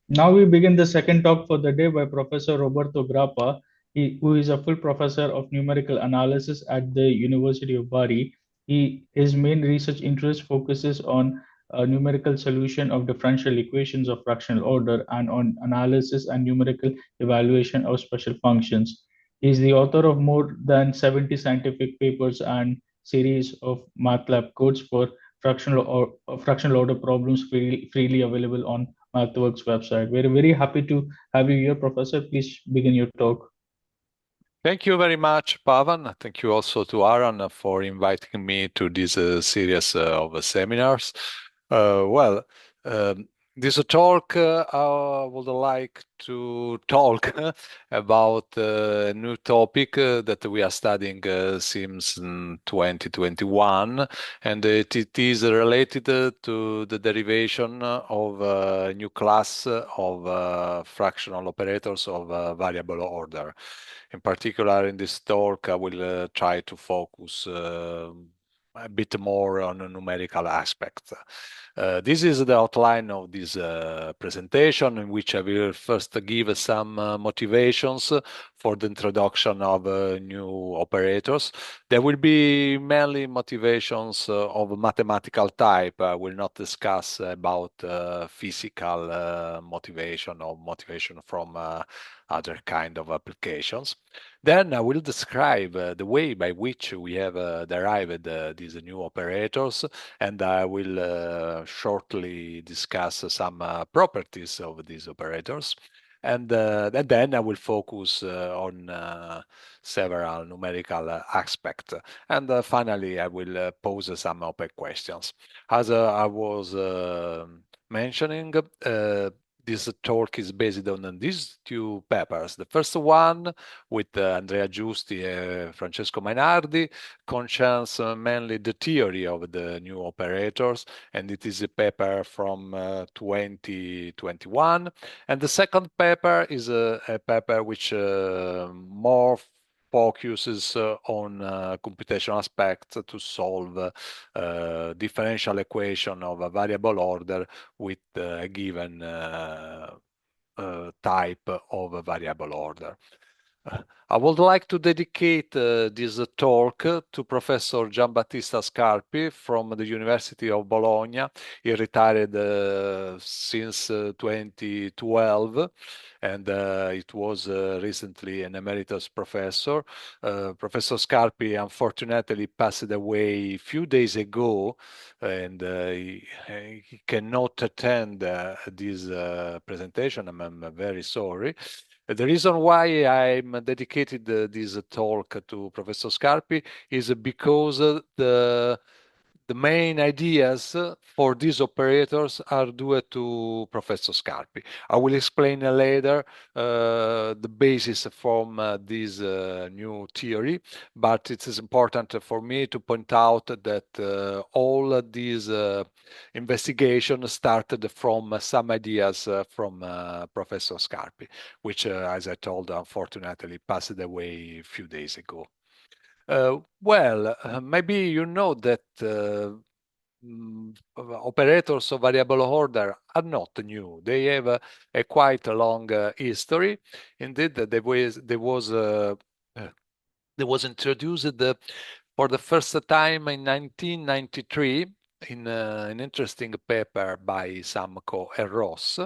Now we begin the second talk for the day by Professor Roberto Grappa, who is a full professor of numerical analysis at the University of Bari. His main research interest focuses on numerical solution of differential equations of fractional order and on analysis and numerical evaluation of special functions. He is the author of more than 70 scientific papers and series of MATLAB codes for fractional order problems freely available on MathWorks website. We're very happy to have you here, Professor. Please begin your talk. Thank you very much, Pavan. Thank you also to Arran for inviting me to this series of seminars. Well, um, this talk I would like to talk about a new topic that we are studying since 2021, and it is related to the derivation of a new class of fractional operators of variable order. In particular, in this talk, I will try to focus a bit more on a numerical aspect. This is the outline of this presentation, in which I will first give some motivations for the introduction of new operators. There will be mainly motivations of mathematical type. I will not discuss about physical motivation or motivation from other kind of applications. Then I will describe the way by which we have derived these new operators, and I will shortly discuss some properties of these operators. And then I will focus on several numerical aspects. And finally, I will pose some open questions. As I was mentioning, this talk is based on these two papers. The first one with Andrea Giusti and Francesco Mainardi concerns mainly the theory of the new operators, and it is a paper from 2021. And the second paper is a paper which more focuses on computational aspects to solve differential equation of a variable order with a given type of a variable order. I would like to dedicate this talk to Professor Giambattista Scarpi from the University of Bologna. He retired since 2012, and it was recently an emeritus professor. Professor Scarpi unfortunately passed away a few days ago, and he cannot attend this presentation. I'm very sorry. The reason why I'm dedicated this talk to Professor Scarpi is because the main ideas for these operators are due to Professor Scarpi. I will explain later the basis from this new theory, but it is important for me to point out that all these investigations started from some ideas from Professor Scarpi, which, as I told, unfortunately passed away a few days ago. Maybe you know that operators of variable order are not new. They have a quite long history. Indeed, there was introduced for the first time in 1993 in an interesting paper by Samco and Ross,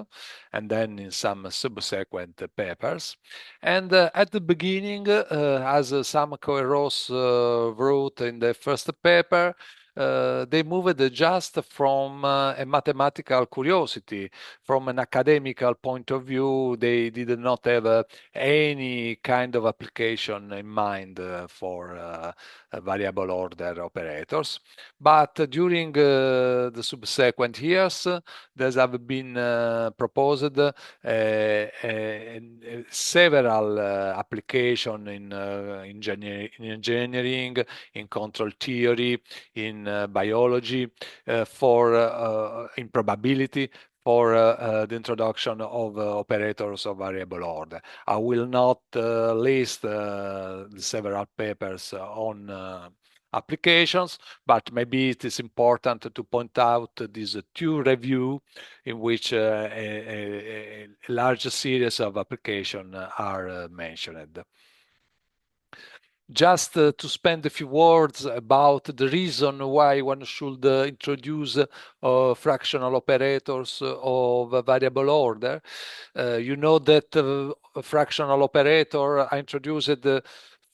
and then in some subsequent papers. And at the beginning, as Samco and Ross wrote in the first paper, they moved just from a mathematical curiosity. From an academical point of view, they did not have any kind of application in mind for variable order operators. But during the subsequent years, there have been proposed several applications in engineering, in control theory, in biology, in probability, for the introduction of operators of variable order. I will not list the several papers on applications, but maybe it is important to point out this two review in which a large series of applications are mentioned. Just to spend a few words about the reason why one should introduce fractional operators of variable order. You know that a fractional operator I introduced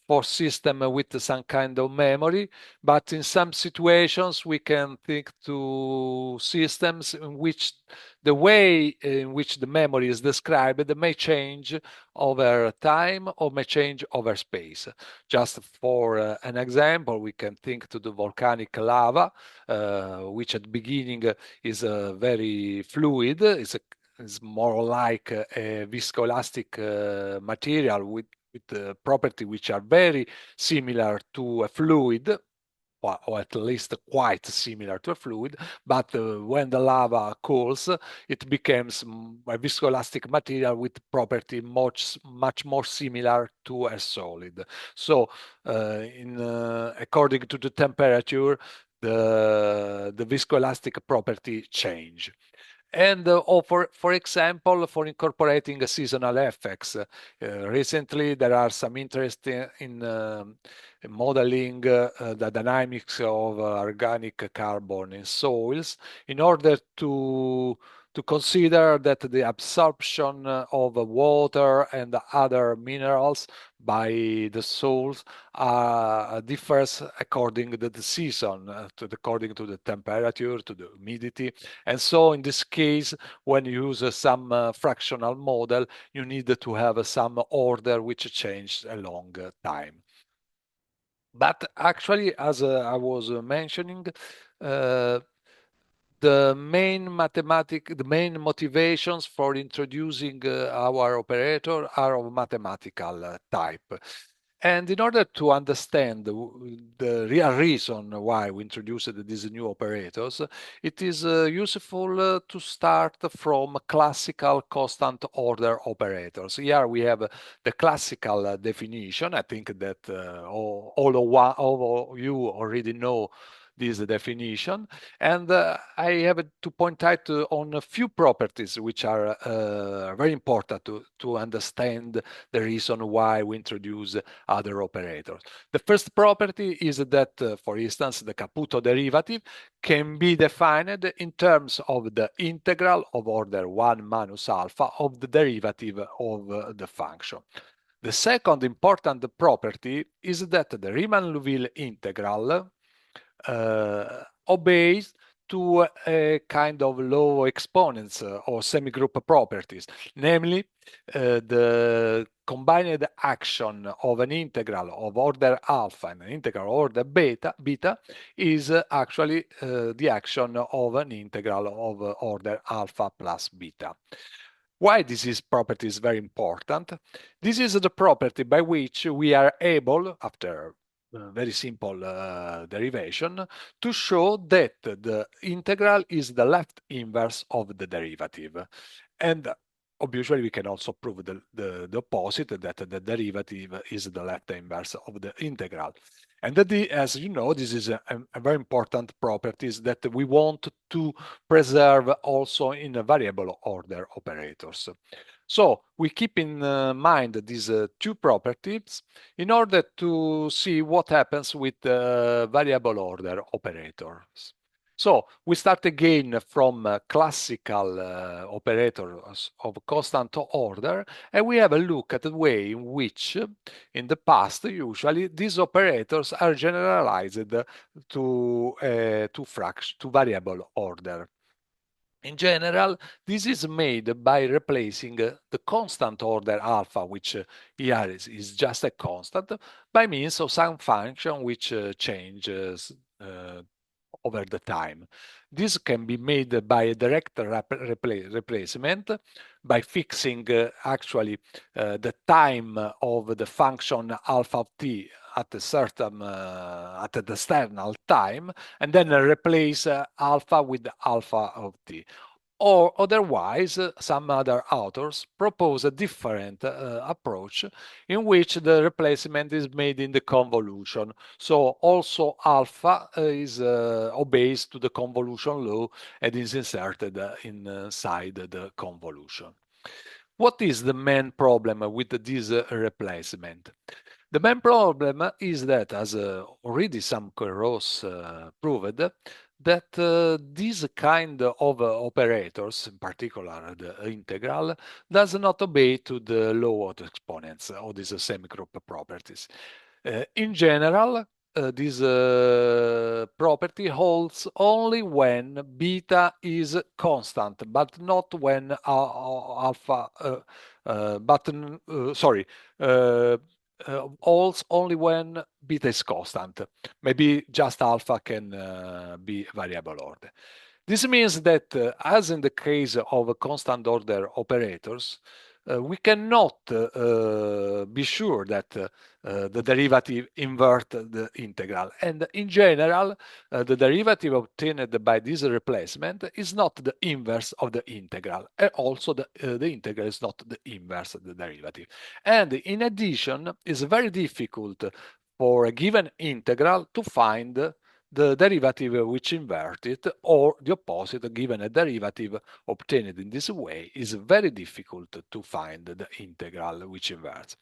for system with some kind of memory, but in some situations we can think to systems in which the way in which the memory is described may change over time or may change over space. Just for an example, we can think to the volcanic lava, which at the beginning is very fluid, is more like a viscoelastic material with properties which are very similar to a fluid, or at least quite similar to a fluid, but when the lava cools, it becomes a viscoelastic material with property much more similar to a solid. So according to the temperature, the viscoelastic property change. And for example, for incorporating seasonal effects, recently there are some interest in modeling the dynamics of organic carbon in soils in order to consider that the absorption of water and other minerals by the soils differs according to the season, according to the temperature, to the humidity. And so in this case, when you use some fractional model, you need to have some order which changes along time. But actually, as I was mentioning, the main motivations for introducing our operator are of mathematical type. And in order to understand the real reason why we introduced these new operators, it is useful to start from classical constant order operators. Here we have the classical definition. I think that all of you already know this definition. And I have to point out on a few properties which are very important to understand the reason why we introduce other operators. The first property is that, for instance, the Caputo derivative can be defined in terms of the integral of order 1 minus alpha of the derivative of the function. The second important property is that the Riemann-Liouville integral obeys to a kind of law exponents or semigroup properties, namely the combined action of an integral of order alpha and an integral of order beta is actually the action of an integral of order alpha plus beta. Why this property is very important? This is the property by which we are able, after very simple derivation, to show that the integral is the left inverse of the derivative. And obviously we can also prove the opposite, that the derivative is the left inverse of the integral. And that as you know, this is a very important property that we want to preserve also in a variable order operators. So we keep in mind these two properties in order to see what happens with variable order operators. So we start again from classical operators of constant order, and we have a look at the way in which, in the past, usually these operators are generalized to variable order. In general, this is made by replacing the constant order alpha, which here is just a constant, by means of some function which changes over the time. This can be made by a direct replacement by fixing actually the time of the function alpha of t at a certain at the external time, and then replace alpha with alpha of t. Or otherwise, some other authors propose a different approach in which the replacement is made in the convolution. So also alpha is obeys to the convolution law and is inserted inside the convolution. What is the main problem with this replacement? The main problem is that, as already some Queiroz proved, that this kind of operators, in particular the integral, does not obey to the law of the exponents or these semigroup properties. In general, this property holds only when beta is constant, but not when alpha, sorry, holds only when beta is constant. Maybe just alpha can be variable order. This means that, as in the case of constant order operators, we cannot be sure that the derivative invert the integral. And in general, the derivative obtained by this replacement is not the inverse of the integral. And also the integral is not the inverse of the derivative. And in addition, it's very difficult for a given integral to find the derivative which invert it, or the opposite, given a derivative obtained in this way, is very difficult to find the integral which inverts.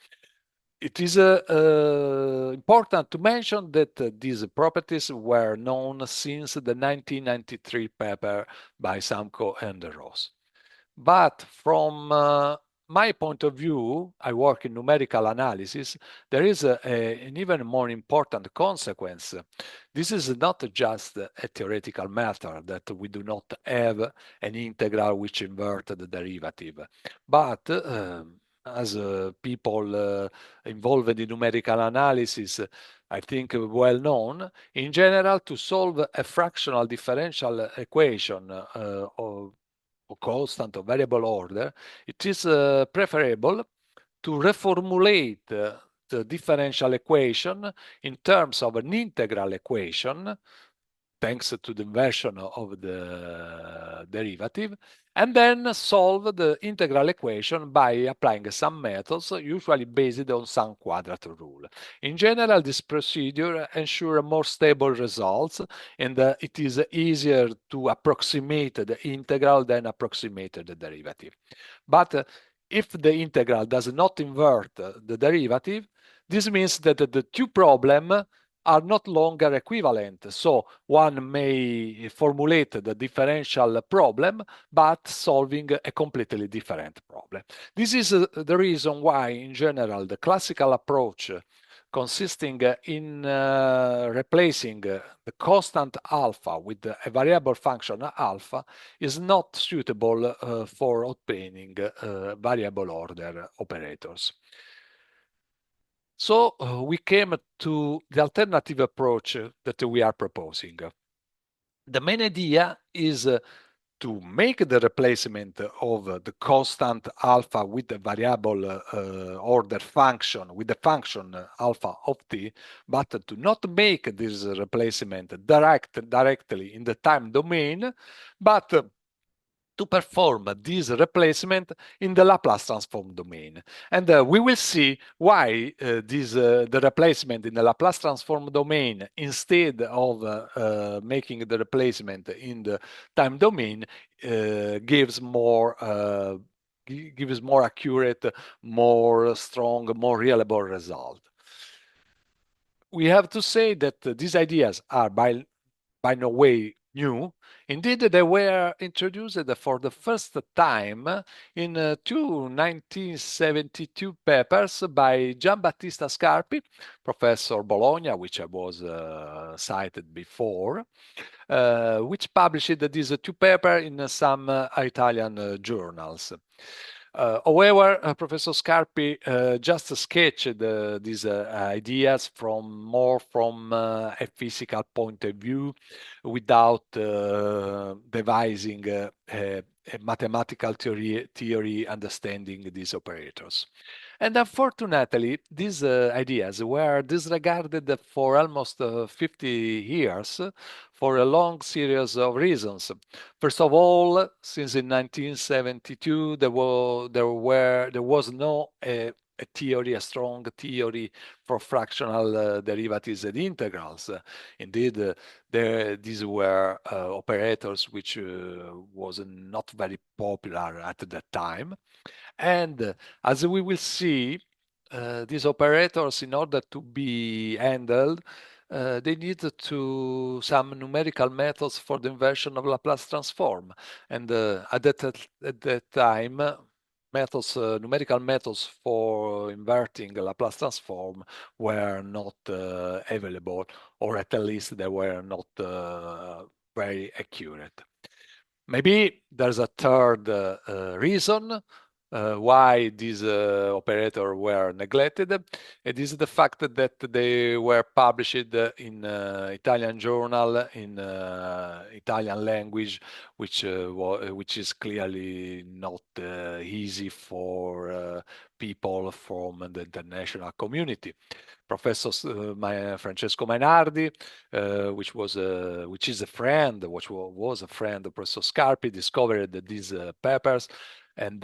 It is important to mention that these properties were known since the 1993 paper by Samko and Ross. But from my point of view, I work in numerical analysis, there is an even more important consequence. This is not just a theoretical matter that we do not have an integral which invert the derivative, but as people involved in numerical analysis, I think well known, in general, to solve a fractional differential equation of constant or variable order, it is preferable to reformulate the differential equation in terms of an integral equation, thanks to the inversion of the derivative, and then solve the integral equation by applying some methods, usually based on some quadrature rule. In general, this procedure ensures more stable results, and it is easier to approximate the integral than approximate the derivative. But if the integral does not invert the derivative, this means that the two problems are not longer equivalent. So one may formulate the differential problem, but solving a completely different problem. This is the reason why, in general, the classical approach consisting in replacing the constant alpha with a variable function alpha is not suitable for obtaining variable order operators. So we came to the alternative approach that we are proposing. The main idea is to make the replacement of the constant alpha with the variable order function, with the function alpha of t, but to not make this replacement directly in the time domain, but to perform this replacement in the Laplace transform domain. And we will see why the replacement in the Laplace transform domain, instead of making the replacement in the time domain, gives more accurate, more strong, more reliable result. We have to say that these ideas are by no way new. Indeed, they were introduced for the first time in two 1972 papers by Giambattista Scarpi, Professor Bologna, which I was cited before, which published these two papers in some Italian journals. However, Professor Scarpi just sketched these ideas more from a physical point of view, without devising a mathematical theory understanding these operators. And unfortunately, these ideas were disregarded for almost 50 years for a long series of reasons. First of all, since in 1972 there was no a theory, a strong theory for fractional derivatives and integrals. Indeed, these were operators which was not very popular at that time. And as we will see, these operators, in order to be handled, they need to some numerical methods for the inversion of Laplace transform. And at that time, numerical methods for inverting Laplace transform were not available, or at least they were not very accurate. Maybe there's a third reason why these operators were neglected. It is the fact that they were published in Italian journal in Italian language, which is clearly not easy for people from the international community. Professor Francesco Mainardi, which is a friend, which was a friend of Professor Scarpi, discovered these papers, and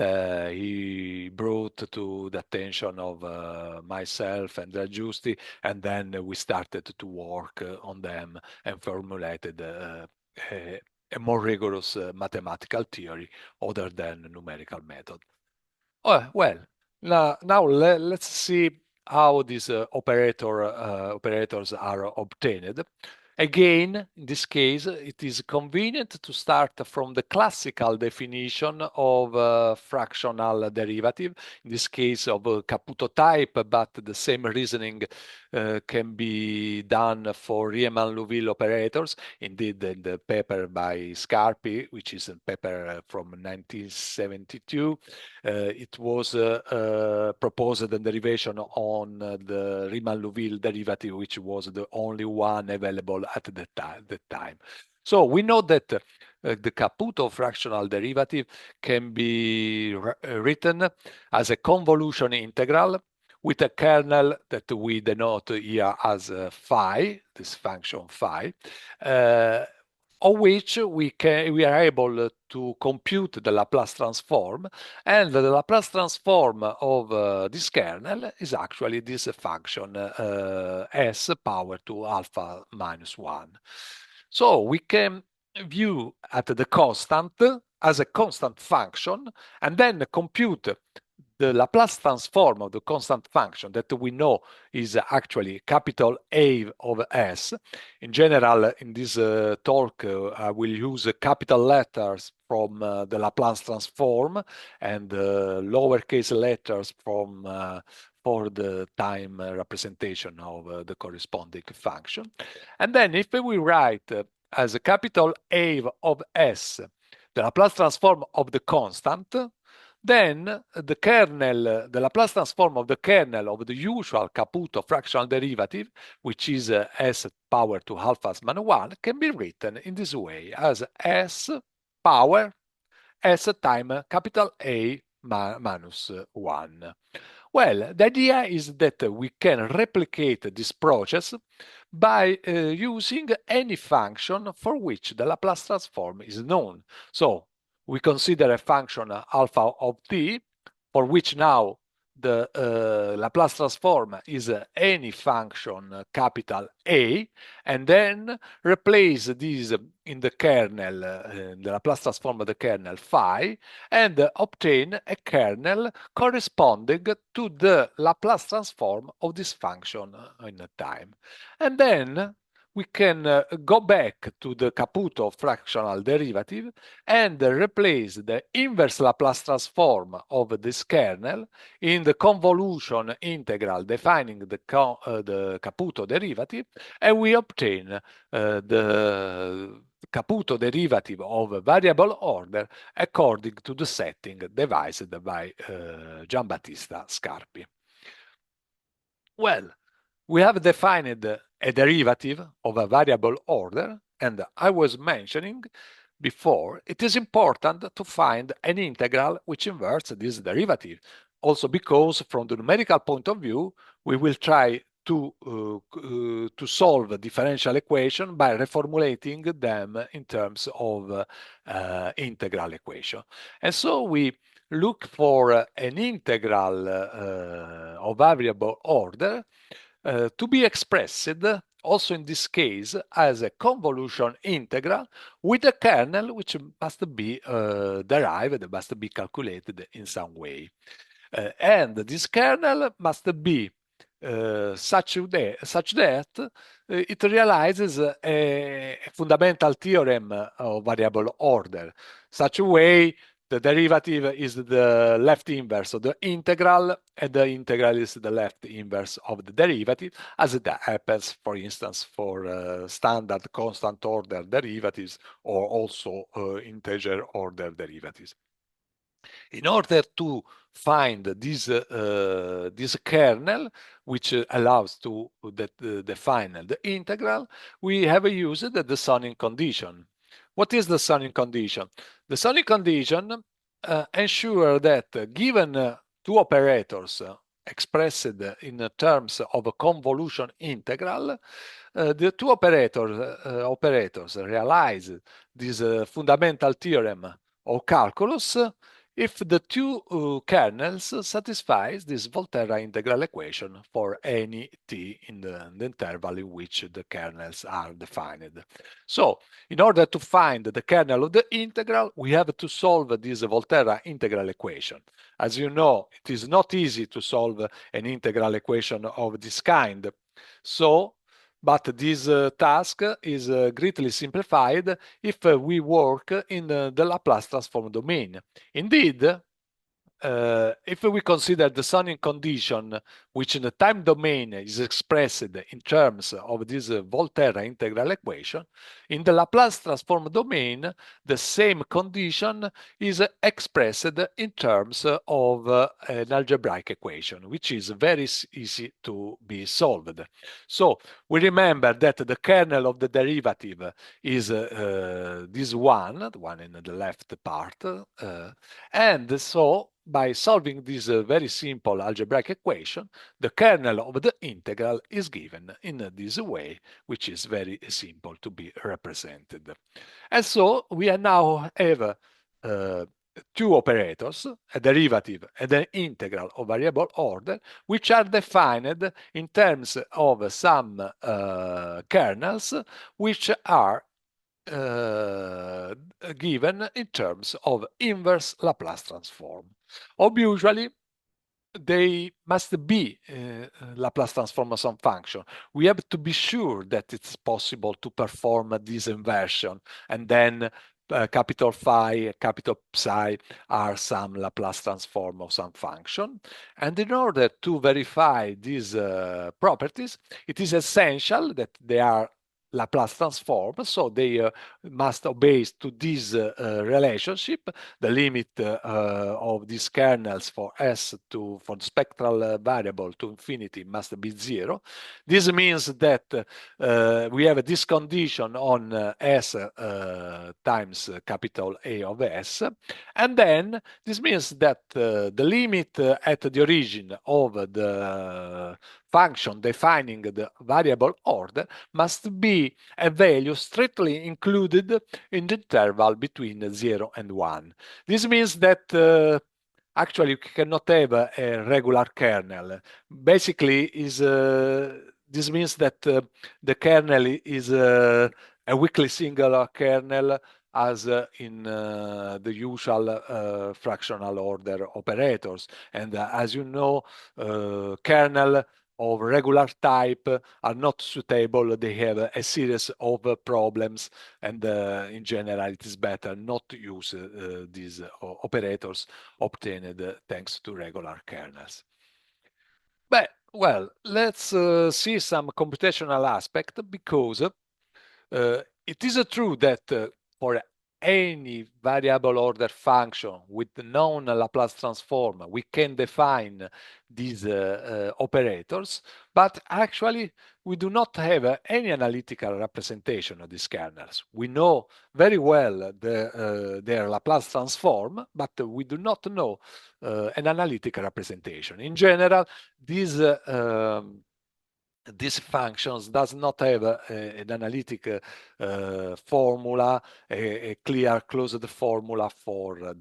he brought to the attention of myself and Giusti, and then we started to work on them and formulated a more rigorous mathematical theory other than numerical method. Oh, well, now let's see how these operators are obtained. Again, in this case, it is convenient to start from the classical definition of fractional derivative, in this case of Caputo type, but the same reasoning can be done for Riemann-Liouville operators. Indeed, in the paper by Scarpi, which is a paper from 1972, it was proposed a derivation on the Riemann-Liouville derivative, which was the only one available at that time. So we know that the Caputo fractional derivative can be written as a convolution integral with a kernel that we denote here as phi, this function phi, of which we are able to compute the Laplace transform, and the Laplace transform of this kernel is actually this function s power to alpha minus 1. So we can view at the constant as a constant function and then compute the Laplace transform of the constant function that we know is actually capital A of S. In general, in this talk, I will use capital letters from the Laplace transform and lowercase letters from for the time representation of the corresponding function. And then if we write as a capital A of S, the Laplace transform of the constant, then the kernel, the Laplace transform of the kernel of the usual Caputo fractional derivative, which is s power to alpha minus 1, can be written in this way as s power s time capital A minus 1. Well, the idea is that we can replicate this process by using any function for which the Laplace transform is known. So we consider a function alpha of t, for which now the Laplace transform is any function capital A, and then replace this in the kernel, the Laplace transform of the kernel phi, and obtain a kernel corresponding to the Laplace transform of this function in time. And then we can go back to the Caputo fractional derivative and replace the inverse Laplace transform of this kernel in the convolution integral defining the Caputo derivative, and we obtain the Caputo derivative of variable order according to the setting devised by Giambattista Scarpi. Well, we have defined a derivative of a variable order, and I was mentioning before, it is important to find an integral which inverts this derivative. Also because from the numerical point of view, we will try to solve a differential equation by reformulating them in terms of integral equation. And so we look for an integral of variable order to be expressed also in this case as a convolution integral with a kernel which must be derived, must be calculated in some way. And this kernel must be such that it realizes a fundamental theorem of variable order. Such a way, the derivative is the left inverse of the integral, and the integral is the left inverse of the derivative, as it happens, for instance, for standard constant order derivatives or also integer order derivatives. In order to find this kernel, which allows to define the integral, we have used the Sonine condition. What is the Sonine condition? The Sonine condition ensures that given two operators expressed in terms of a convolution integral, the two operators realize this fundamental theorem of calculus if the two kernels satisfies this Volterra integral equation for any t in the interval in which the kernels are defined. So, in order to find the kernel of the integral, we have to solve this Volterra integral equation. As you know, it is not easy to solve an integral equation of this kind. So, but this task is greatly simplified if we work in the Laplace transform domain. Indeed, if we consider the Sonine condition, which in the time domain is expressed in terms of this Volterra integral equation, in the Laplace transform domain, the same condition is expressed in terms of an algebraic equation, which is very easy to be solved. So we remember that the kernel of the derivative is this one, the one in the left part, and so by solving this very simple algebraic equation, the kernel of the integral is given in this way, which is very simple to be represented. And so we now have two operators, a derivative and an integral of variable order, which are defined in terms of some kernels, which are given in terms of inverse Laplace transform. Obviously, they must be Laplace transform of some function. We have to be sure that it's possible to perform this inversion, and then capital phi, capital psi are some Laplace transform of some function. And in order to verify these properties, it is essential that they are Laplace transform, so they must obey to this relationship. The limit of these kernels for S for the spectral variable to infinity must be 0. This means that we have this condition on S times capital A of S, and then this means that the limit at the origin of the function defining the variable order must be a value strictly included in the interval between 0 and 1. This means that actually you cannot have a regular kernel. Basically, this means that the kernel is a weakly singular kernel as in the usual fractional order operators. And as you know, kernel of regular type are not suitable. They have a series of problems, and in general, it is better not to use these operators obtained thanks to regular kernels. But, well, let's see some computational aspect, because it is true that for any variable order function with the known Laplace transform, we can define these operators, but actually we do not have any analytical representation of these kernels. We know very well their Laplace transform, but we do not know an analytical representation. In general, these functions does not have an analytic formula, a clear closed formula for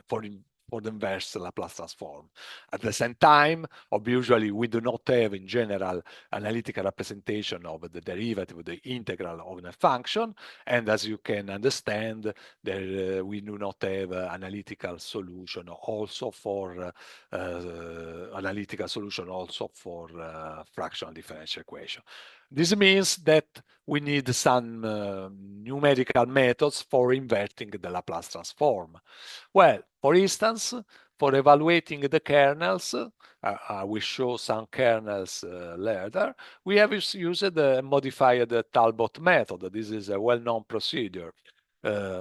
for, for the inverse Laplace transform. At the same time, obviously, we do not have in general analytical representation of the derivative, the integral of the function, and as you can understand, there we do not have analytical solution also for fractional differential equation. This means that we need some numerical methods for inverting the Laplace transform. Well, for instance, for evaluating the kernels, I will show some kernels later, we have used the modified Talbot method. This is a well-known procedure.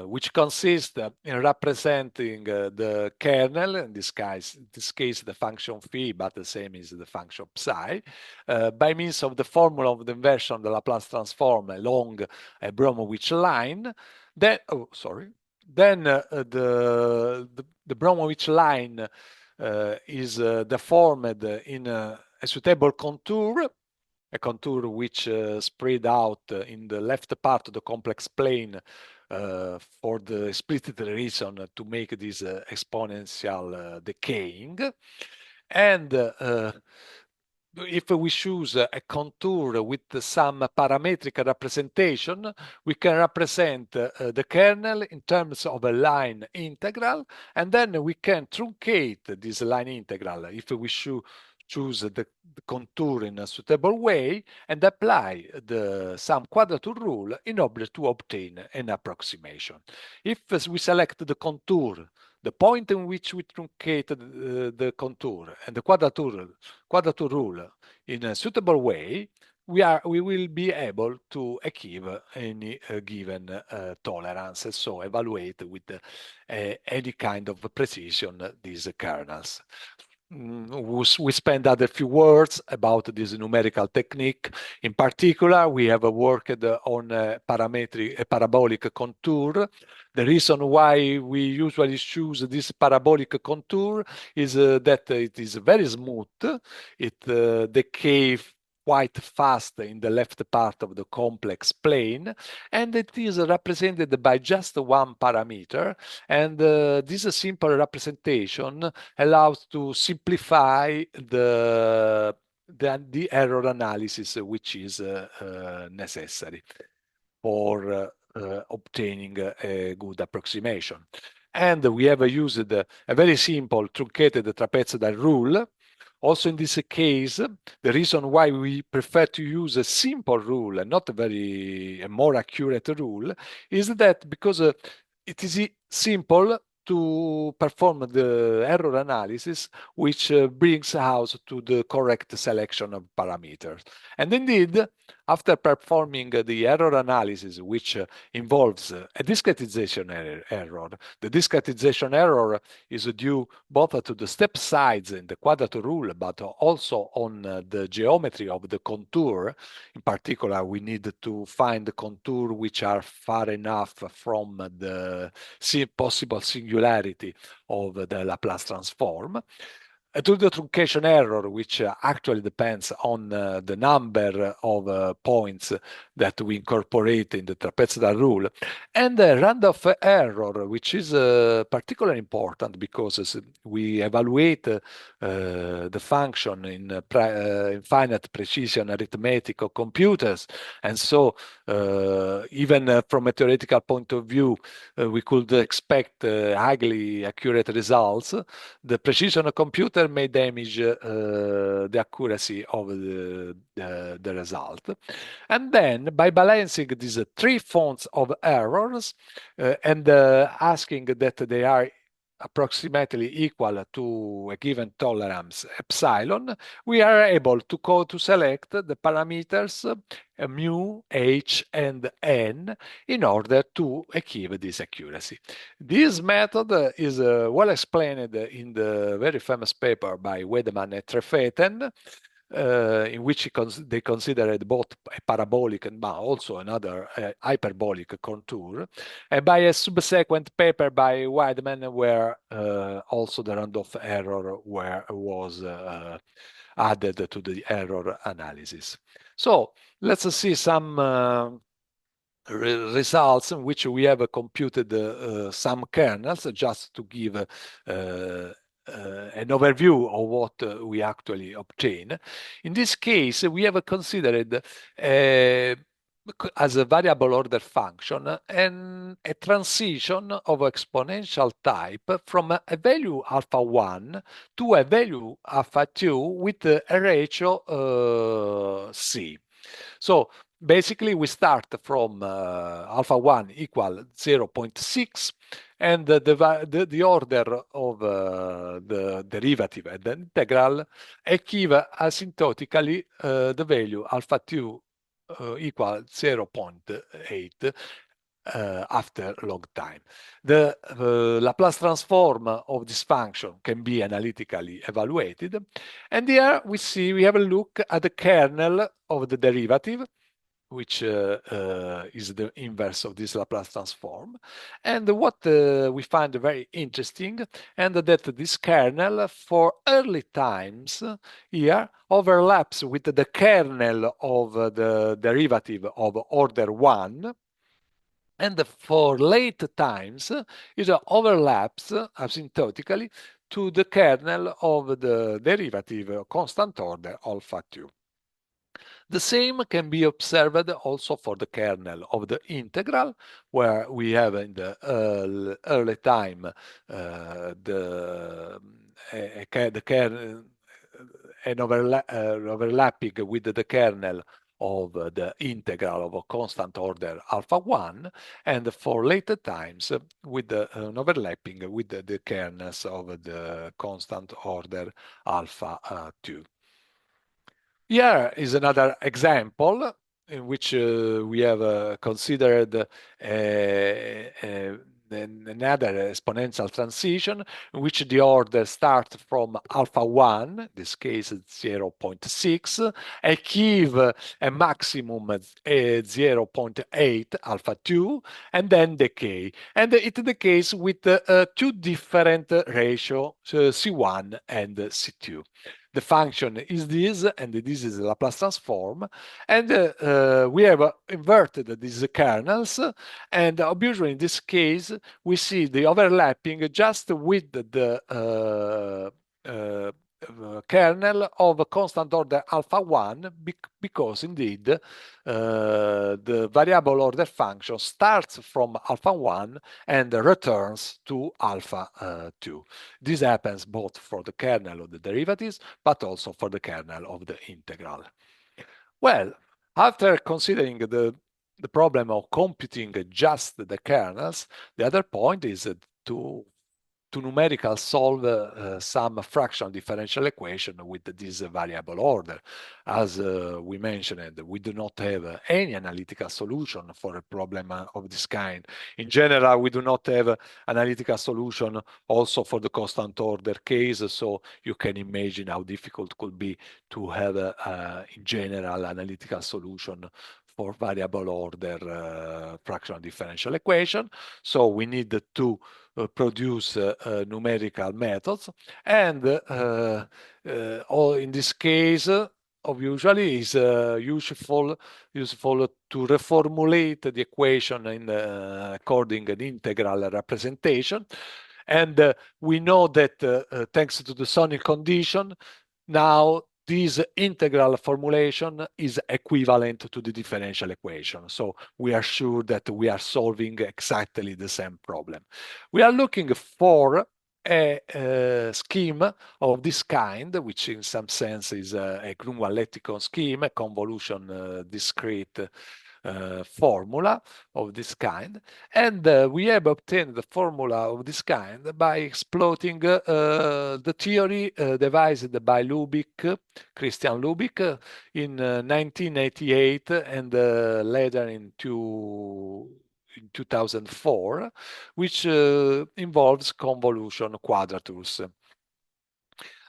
Which consists in representing the kernel, in this case the function phi, but the same is the function psi, by means of the formula of the inversion of the Laplace transform along a Bromwich line. Then, the Bromwich line is deformed in a suitable contour, a contour which spread out in the left part of the complex plane for the explicit reason to make this exponential decaying. And if we choose a contour with some parametric representation, we can represent the kernel in terms of a line integral, and then we can truncate this line integral if we choose the contour in a suitable way and apply some quadrature rule in order to obtain an approximation. If we select the contour, the point in which we truncate the contour and the quadrature rule in a suitable way, we will be able to achieve any given tolerance, so evaluate with any kind of precision these kernels. We spend a few words about this numerical technique. In particular, we have worked on a parabolic contour. The reason why we usually choose this parabolic contour is that it is very smooth. It decays quite fast in the left part of the complex plane, and it is represented by just one parameter. And this simple representation allows to simplify the error analysis which is necessary for obtaining a good approximation. And we have used a very simple truncated trapezoidal rule. Also in this case, the reason why we prefer to use a simple rule and not a more accurate rule is that because it is simple to perform the error analysis, which brings us to the correct selection of parameters. And indeed, after performing the error analysis, which involves a discretization error, the discretization error is due both to the step size in the quadrature rule, but also on the geometry of the contour. In particular, we need to find the contour which are far enough from the possible singularity of the Laplace transform. To the truncation error, which actually depends on the number of points that we incorporate in the trapezoidal rule, and the Randolph error, which is particularly important because we evaluate the function in finite precision arithmetic of computers, and so even from a theoretical point of view, we could expect highly accurate results. The precision of computer may damage the accuracy of the result. And then by balancing these three fonts of errors and asking that they are approximately equal to a given tolerance epsilon, we are able to select the parameters mu, h, and n in order to achieve this accuracy. This method is well explained in the very famous paper by Wedemann and Trefeten, in which they considered both a parabolic and also another hyperbolic contour, and by a subsequent paper by Weidman where also the Randolph error was added to the error analysis. So let's see some results in which we have computed some kernels just to give an overview of what we actually obtain. In this case, we have considered as a variable order function and a transition of exponential type from a value alpha 1 to a value alpha 2 with a ratio C. So basically, we start from alpha 1 equal 0.6, and the order of the derivative and the integral equivalent asymptotically the value alpha 2 equal 0.8 after log time. The Laplace transform of this function can be analytically evaluated. And here we have a look at the kernel of the derivative, which is the inverse of this Laplace transform. And what we find very interesting, and that this kernel for early times here overlaps with the kernel of the derivative of order 1, and for late times, it overlaps asymptotically to the kernel of the derivative constant order alpha 2. The same can be observed also for the kernel of the integral, where we have in the early time the kernel overlapping with the kernel of the integral of a constant order alpha 1, and for later times with an overlapping with the kernels of the constant order alpha 2. Here is another example in which we have considered another exponential transition in which the order starts from alpha 1, in this case 0.6, achieve a maximum 0.8 alpha 2, and then decay. And it decays with two different ratios, C1 and C2. The function is this, and this is the Laplace transform. And we have inverted these kernels. And obviously, in this case, we see the overlapping just with the kernel of constant order alpha 1, because indeed the variable order function starts from alpha 1 and returns to alpha 2. This happens both for the kernel of the derivatives, but also for the kernel of the integral. Well, after considering the problem of computing just the kernels, the other point is to numerical solve some fractional differential equation with this variable order. As we mentioned, we do not have any analytical solution for a problem of this kind. In general, we do not have analytical solution also for the constant order case, so you can imagine how difficult it could be to have in general analytical solution for variable order fractional differential equation. So we need to produce numerical methods, and in this case usually is useful to reformulate the equation in according an integral representation. And we know that thanks to the Sonine condition, now this integral formulation is equivalent to the differential equation. So we are sure that we are solving exactly the same problem. We are looking for a scheme of this kind, which in some sense is a Grunwald-Lettikon scheme, a convolution discrete formula of this kind, and we have obtained the formula of this kind by exploiting the theory devised by Christian Lubick, in 1988 and later in 2004, which involves convolution quadratures.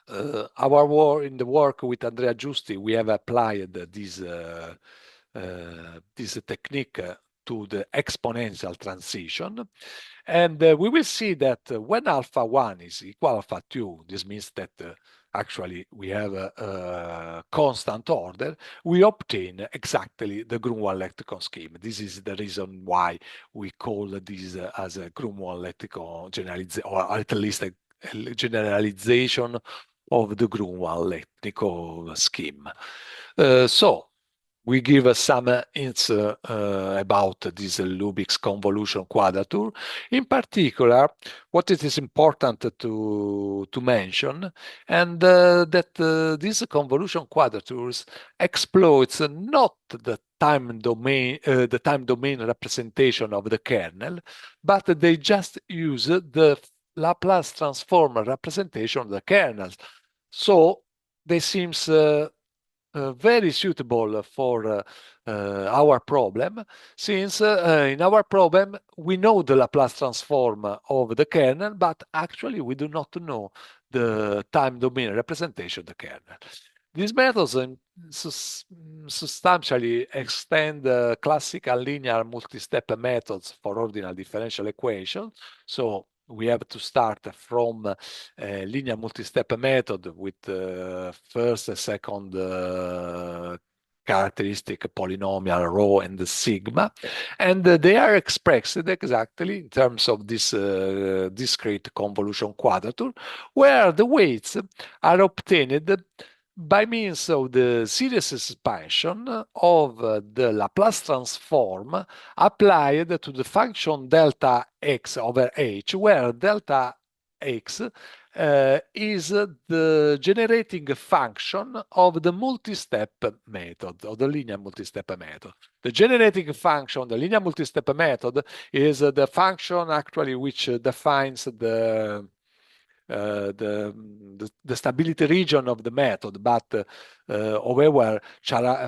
Our work in the work with Andrea Giusti, we have applied this technique to the exponential transition. And we will see that when alpha 1 is equal alpha 2, this means that actually we have a constant order, we obtain exactly the Grunwald lexicon scheme. This is the reason why we call this as a Grunwald lexicon generalization, or at least a generalization of the Grunwald lexicon scheme. So we give some hints about this Lubick's convolution quadrature. In particular, what it is important to mention, and that these convolution quadratures exploits not the time domain representation of the kernel, but they just use the Laplace transform representation of the kernels. So they seems very suitable for our problem, since in our problem we know the Laplace transform of the kernel, but actually we do not know the time domain representation of the kernel. These methods substantially extend classical linear multi-step methods for ordinal differential equations. So we have to start from a linear multi-step method with first, second characteristic polynomial rho and sigma, and they are expressed exactly in terms of this discrete convolution quadrature, where the weights are obtained by means of the series expansion of the Laplace transform applied to the function delta x over h, where delta x is the generating function of the multi-step method, of the linear multi-step method. The generating function of the linear multi-step method is the function actually which defines the stability region of the method, but however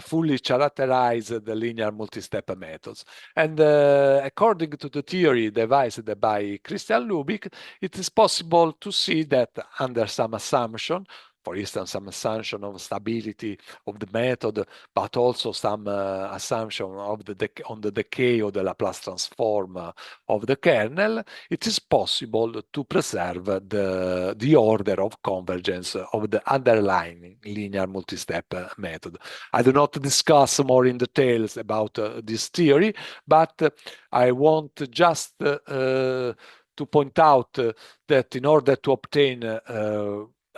fully characterize the linear multi-step methods. And according to the theory devised by Christian Lubick, it is possible to see that under some assumption, for instance, some assumption of stability of the method, but also some assumption of on the decay of the Laplace transform of the kernel, it is possible to preserve the order of convergence of the underlying linear multi-step method. I do not discuss more in details about this theory, but I want just to point out that in order to obtain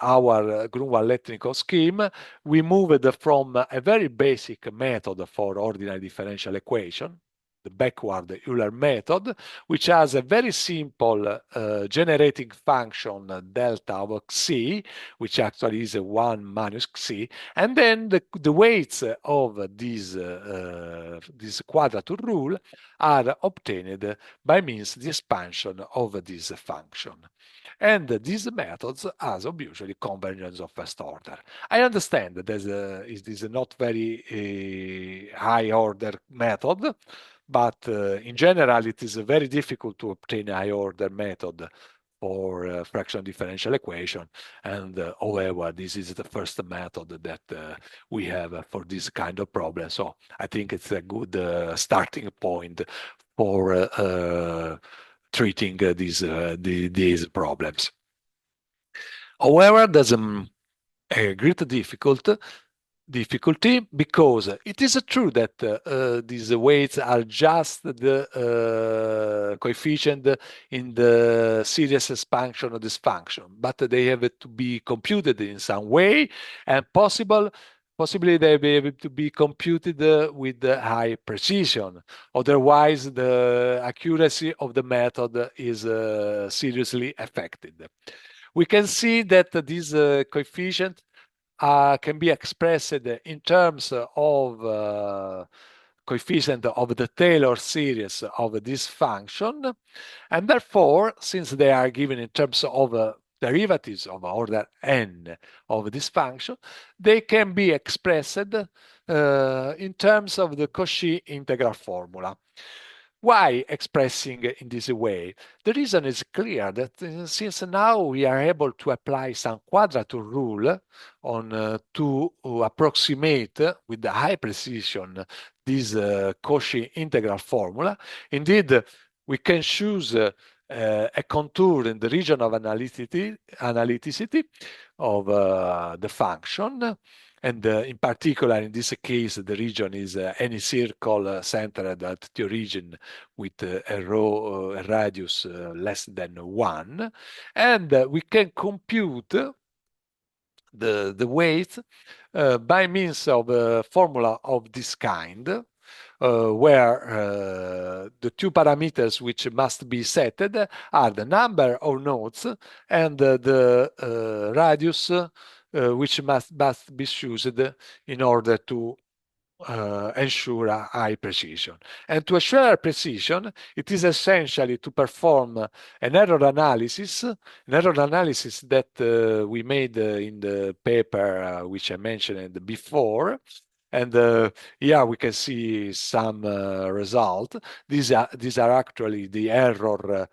our Grunwald lexicon scheme, we moved from a very basic method for ordinary differential equation, the backward Euler method, which has a very simple generating function delta of xc, which actually is a 1 minus xc, and then the weights of this quadrature rule are obtained by means the expansion of this function. And these methods has obviously convergence of first order. I understand that it is a not very high order method, but in general it is very difficult to obtain a high order method for fractional differential equation. And however, this is the first method that we have for this kind of problem. So I think it's a good starting point for treating these problems. However, there's a great difficulty because it is true that these weights are just the coefficient in the series expansion of this function, but they have to be computed in some way, and possibly they be able to be computed with high precision. Otherwise, the accuracy of the method is seriously affected. We can see that this coefficient can be expressed in terms of coefficient of the Taylor series of this function. And therefore, since they are given in terms of derivatives of order n of this function, they can be expressed in terms of the Cauchy integral formula. Why expressing in this way? The reason is clear that since now we are able to apply some quadrature rule on to approximate with the high precision this Cauchy integral formula. Indeed, we can choose a contour in the region of analyticity of the function. And in particular, in this case, the region is any circle centered at the origin with a radius less than 1. And we can compute the weight by means of a formula of this kind, where the two parameters which must be set are the number of nodes and the radius which must be chosen in order to ensure a high precision. And to ensure precision, it is essentially to perform an error analysis that we made in the paper which I mentioned before. And here we can see some result. These are actually the error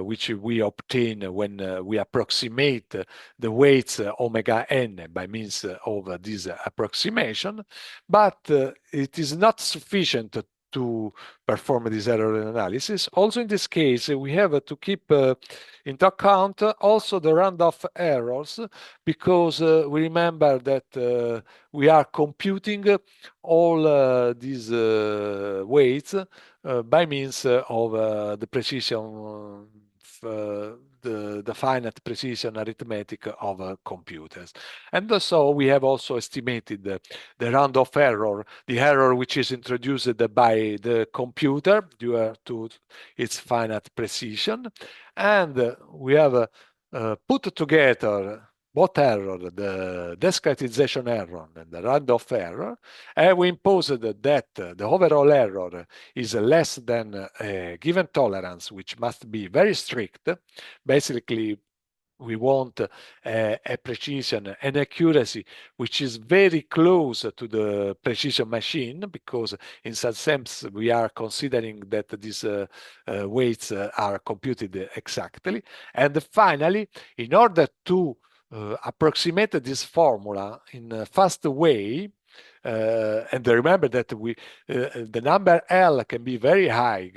which we obtain when we approximate the weights omega n by means of this approximation. But it is not sufficient to perform this error analysis. Also in this case, we have to keep into account also the round-off errors, because we remember that we are computing all these weights by means of the precision, the finite precision arithmetic of computers. And so we have also estimated the round-off error, the error which is introduced by the computer due to its finite precision. And we have put together both error, the discretization error and the round-off error, and we imposed that the overall error is less than a given tolerance, which must be very strict. Basically, we want a precision and accuracy which is very close to the precision machine, because in some sense we are considering that these weights are computed exactly. And finally, in order to approximate this formula in a fast way, and remember that the number L can be very high.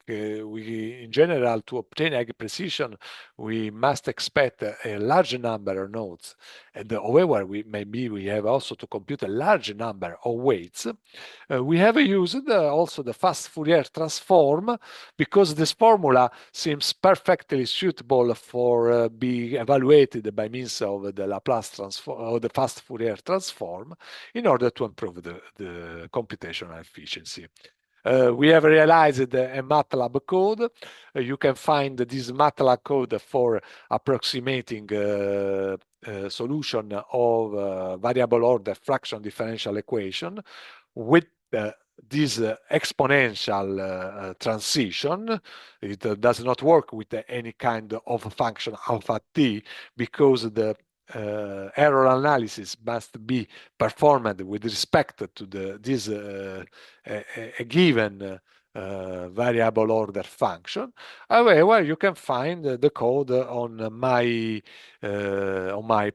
We, in general, to obtain high precision, we must expect a large number of nodes. And however, we have also to compute a large number of weights. We have used also the fast Fourier transform, because this formula seems perfectly suitable for being evaluated by means of the Laplace transform or the fast Fourier transform in order to improve the computational efficiency. We have realized a MATLAB code. You can find this MATLAB code for approximating solution of variable order fraction differential equation with this exponential transition. It does not work with any kind of function alpha t, because the error analysis must be performed with respect to this a given variable order function. However, you can find the code on my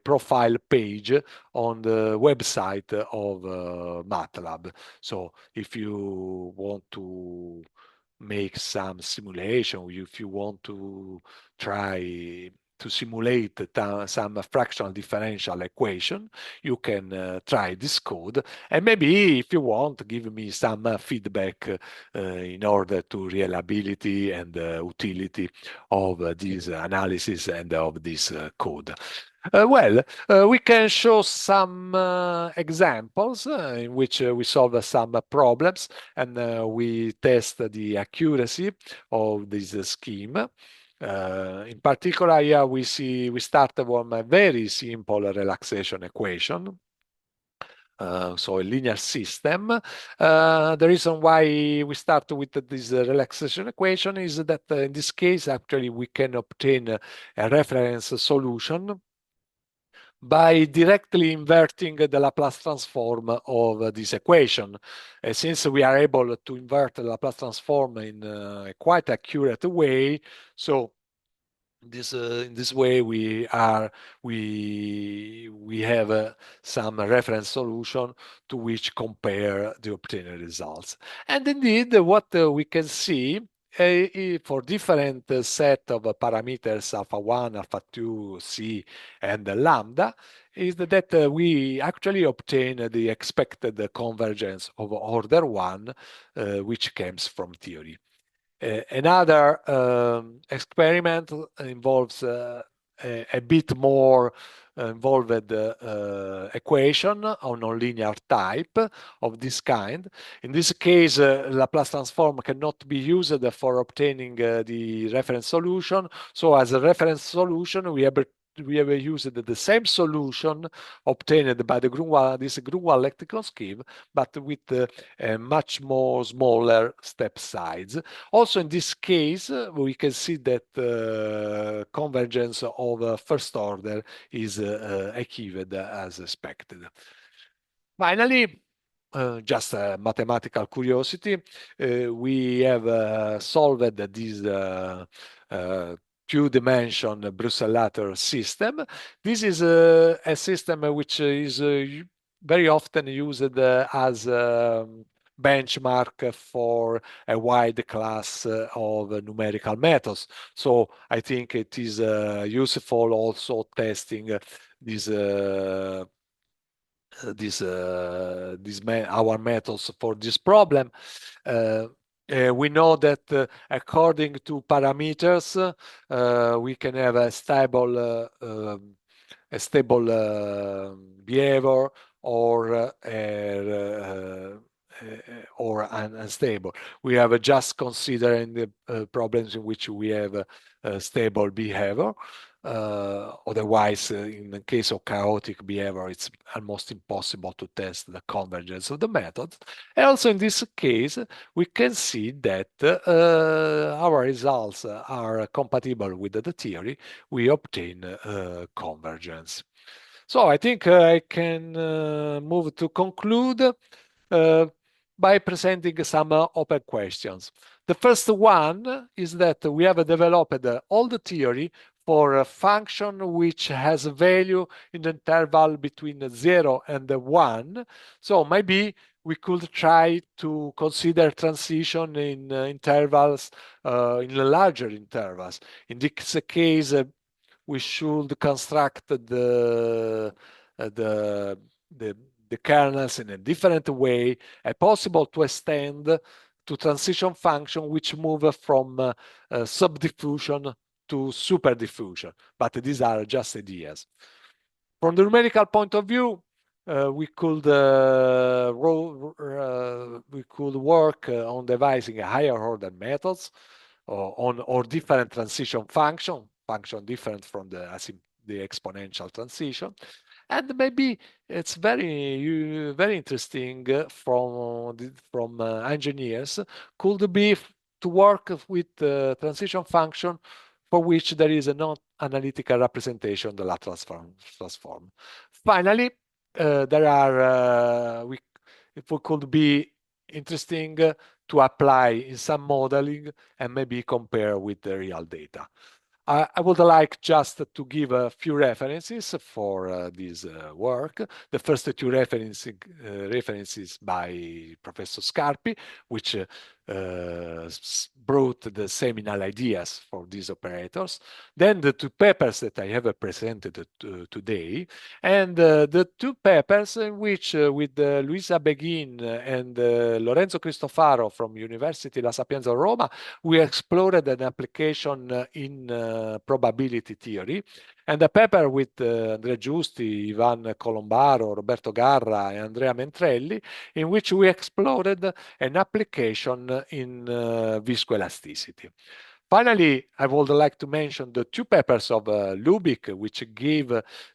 profile page on the website of MATLAB. So if you want to make some simulation, if you want to try to simulate some fractional differential equation, you can try this code, and maybe if you want, give me some feedback in order to reliability and utility of this analysis and of this code. We can show some examples in which we solve some problems, and we test the accuracy of this scheme. In particular, here we start from a very simple relaxation equation. so a linear system. The reason why we start with this relaxation equation is that in this case, actually, we can obtain a reference solution by directly inverting the Laplace transform of this equation. Since we are able to invert the Laplace transform in a quite accurate way, so in this way we have some reference solution to which compare the obtained results. And indeed, what we can see for different set of parameters alpha 1, alpha 2, c, and lambda is that we actually obtain the expected convergence of order 1, which comes from theory. Another experiment involves a bit more involved equation on nonlinear type of this kind. In this case, Laplace transform cannot be used for obtaining the reference solution. So as a reference solution, we have used the same solution obtained by this Grunwald lexicon scheme, but with a much more smaller step size. Also, in this case, we can see that convergence of first order is achieved as expected. Finally, just a mathematical curiosity, we have solved this two-dimension Bruselator system. This is a system which is very often used as benchmark for a wide class of numerical methods. So I think it is useful also testing our methods for this problem. We know that according to parameters, we can have a stable behavior or unstable. We have just considering the problems in which we have stable behavior. Otherwise, in the case of chaotic behavior, it's almost impossible to test the convergence of the methods. And also in this case, we can see that our results are compatible with the theory. We obtain convergence. So I think I can move to conclude by presenting some open questions. The first one is that we have developed all the theory for a function which has a value in the interval between 0 and 1. So maybe we could try to consider transition in intervals, in larger intervals. In this case, we should construct the kernels in a different way, possible to extend to transition function which move from subdiffusion to superdiffusion. But these are just ideas. From the numerical point of view, we could work on devising higher order methods or different transition function different from the exponential transition. And maybe it's very interesting from engineers could be to work with transition function for which there is a non-analytical representation of the Laplace transform. Finally, it could be interesting to apply in some modeling and maybe compare with the real data. I would like just to give a few references for this work. The first two references by Professor Scarpi, which brought the seminal ideas for these operators. Then the two papers that I have presented today, and the two papers in which with Luisa Beghin and Lorenzo Cristofaro from University La Sapienza Roma, we explored an application in probability theory, and a paper with Andrea Giusti, Ivan Colombaro, Roberto Garra, and Andrea Mentrelli, in which we explored an application in viscoelasticity. Finally, I would like to mention the two papers of Lubick, which give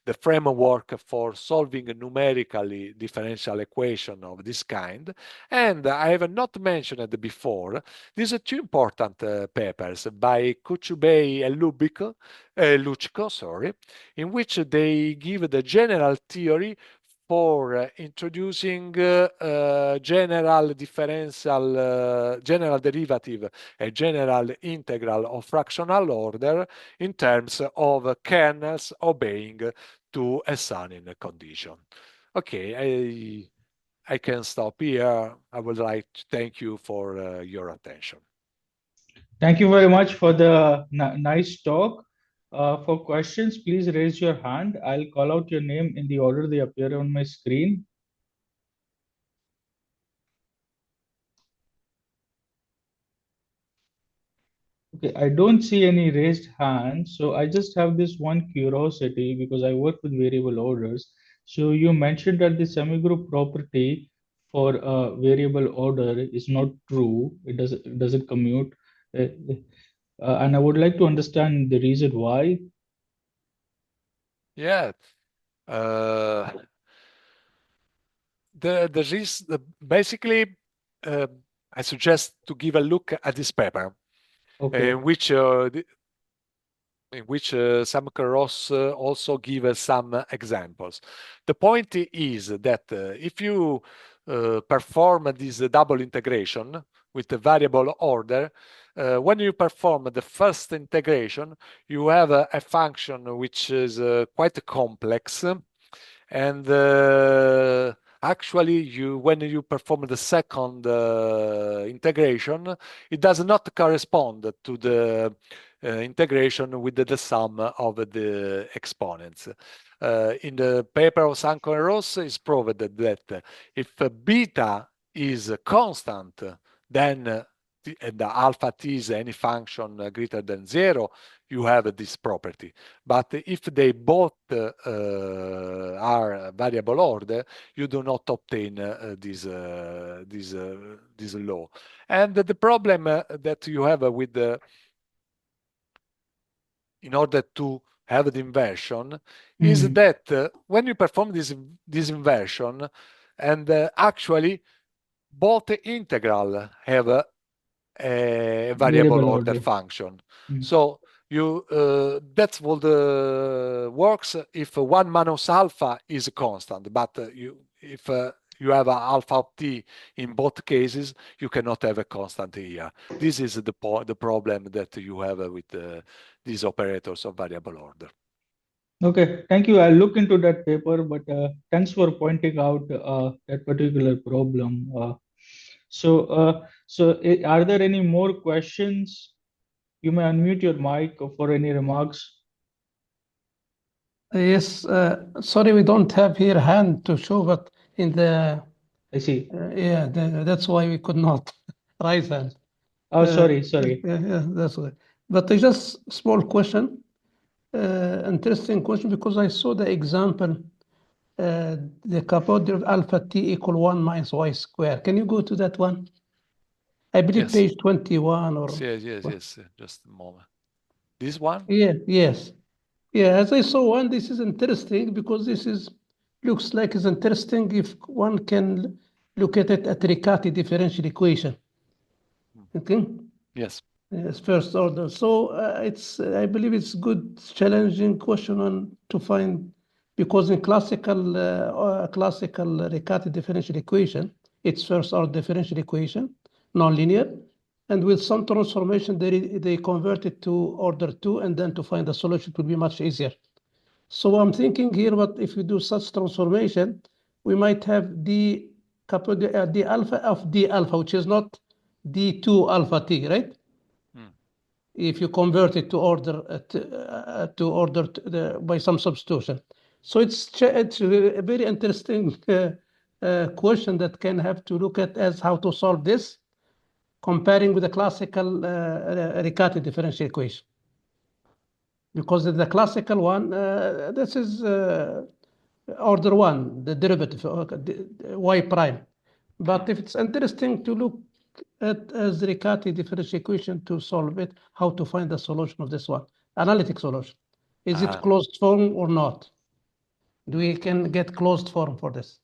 the framework for solving a numerically differential equation of this kind. And I have not mentioned before, these are two important papers by Kuchubey and Luchko, sorry, in which they give the general theory for introducing general differential, general derivative, a general integral of fractional order in terms of kernels obeying to a Sonine condition. Okay, I can stop here. I would like to thank you for your attention. Thank you very much for the nice talk. For questions, please raise your hand. I'll call out your name in the order they appear on my screen. Okay, I don't see any raised hands, so I just have this one curiosity because I work with variable orders. So you mentioned that the semigroup property for a variable order is not true. It doesn't commute. Uh, and I would like to understand the reason why. Yeah. Uh, there is basically, I suggest to give a look at this paper, Okay. in which some Ross also give us some examples. The point is that if you perform this double integration with the variable order, when you perform the first integration, you have a function which is quite complex, and actually when you perform the second integration, it does not correspond to the integration with the sum of the exponents. In the paper of Sanko and Ross, it's proved that if beta is constant, then and the alpha t is any function greater than 0, you have this property. But if they both are variable order, you do not obtain this law. And the problem that you have with the in order to have the inversion is Hmm. that when you perform this inversion, and actually both integral have a variable Variable order order. function. Hmm. So you that's what works if 1 minus alpha is constant, but if you have a alpha of t in both cases, you cannot have a constant here. This is the problem that you have with these operators of variable order. Okay, thank you. I'll look into that paper, but thanks for pointing out that particular problem. So, are there any more questions? You may unmute your mic for any remarks. Yes, sorry, we don't have here hand to show, but in the I see. yeah, that's why we could not raise hand. Oh, sorry. Yeah, that's why. But it's just small question, interesting question because I saw the example, the capote of alpha t equal 1 minus y square. Can you go to that one? I believe Yes. page 21 or Yes. Just a moment. This one? yes. Yeah, as I saw one, this is interesting because this is looks like it's interesting if one can look at it at Riccati differential equation. Okay. Yes. Yes, first order. So it's I believe it's good challenging question on to find because in classical Riccati differential equation, it's first order differential equation, nonlinear, and with some transformation they convert it to order 2, and then to find the solution will be much easier. So I'm thinking here, what if we do such transformation, we might have d alpha of d alpha, which is not d2 alpha t, right? If you convert it to order by some substitution. So it's a very interesting question that can have to look at as how to solve this, comparing with the classical Riccati differential equation. Because the classical one, this is order 1, the derivative, y prime. But if it's interesting to look at as Riccati differential equation to solve it, how to find the solution of this one, analytic solution. Is it closed form or not? We can get closed form for this.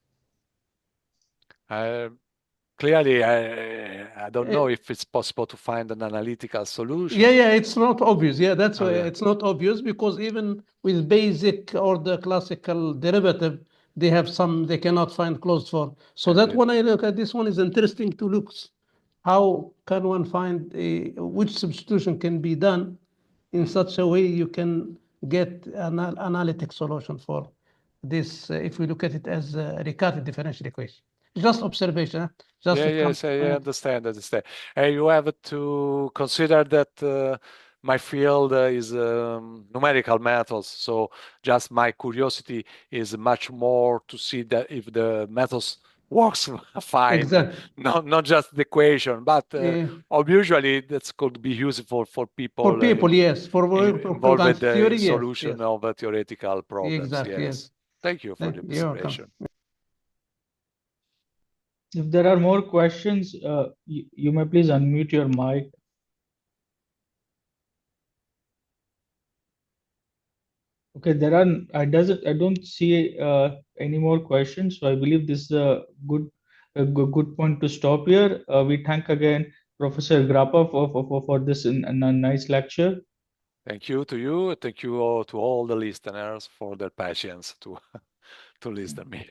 Clearly, I don't know if it's possible to find an analytical solution. Yeah, it's not obvious. Yeah, that's why it's not obvious, because even with basic or the classical derivative, they cannot find closed form. So that when I look at this one is interesting to look how can one find which substitution can be done in such a way you can get an analytic solution for this if we look at it as a Riccati differential equation. Just observation. Yes, I understand. You have to consider that my field is numerical methods, so just my curiosity is much more to see that if the methods works fine. Exactly. Not just the equation, but usually that could be useful for people. For people, yes. For involved theory, in solution of theoretical problems. Exactly, yes. Thank you for the observation. If there are more questions, you may please unmute your mic. Okay, I don't see any more questions, so I believe this is a good point to stop here. We thank again Professor Grappa for this a nice lecture. Thank you to you. Thank you all to all the listeners for their patience to listen to me.